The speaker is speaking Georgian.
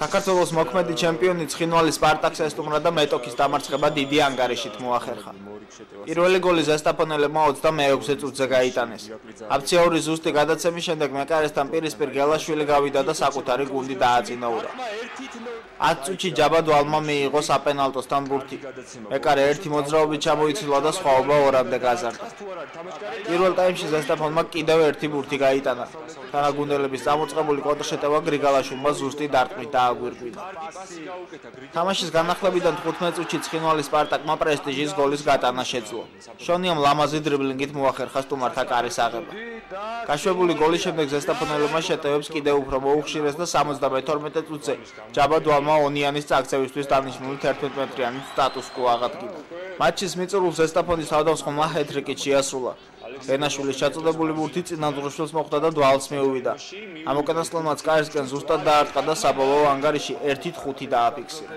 საქართველოს მოქმედი ჩემპიონი ცხინვალის სპარტაკს ესტუმრა და მეტოქის დამარცხება დიდი ანგარიშით მოახერხა. პირველი გოლი ზესტაფონელებმა 26 წუთზე გაიტანეს. აფციაური ზუსტი გადაცემის შემდეგ მეკარესთან პირისპირ გელაშვილი გავიდა და საკუთარი გუნდი დააწინაურა. 10 წუთში ჯაბადვალმა მიიღო საპენალტოსთან ბურთი. მეკარე ერთი მოძრაობით ჩამოიცვლა და სხვაობა 2-მდე გაზარდა. პირველ ტაიმში ზესტაფონმა კიდევ ერთი ბურთი გაიტანა. თანაგუნდელების წამოწყებული კონტრშეტევა გრიგალაშვილმა ზუსტი დარტყმით დააგვირგვინა. თამაშის განახლებიდან 15 წუთში ცხინვალის სპარტაკმა პრესტიჟის გოლის გატანა შეძლო. შონიამ ლამაზი დრიბლინგით მოახერხა სტუმართა კარის აღება. გაშვებული გოლის შემდეგ ზესტაფონელებმა შეტევებს კიდევ უფრო მოუხშირეს და 72 წუთზე ჯაბადვალმა ონიანის წაქცევისთვის დანიშნული 11 მეტრიანი სტატუს-კვო აღადგინა. მატჩის მიწურულს ზესტაფონის თავდამსხმელმა ჰეტრიკით შეასრულა. ბენაშვილის ჩაწოდებული ბურთი წინანდღრიშვილს მოხვდა და დვალს მიუვიდა. ამ უკანასკნელმაც კარისკენ ზუსტად დაარტყა და საბოლოო ანგარიში 1-5 დააფიქსირა.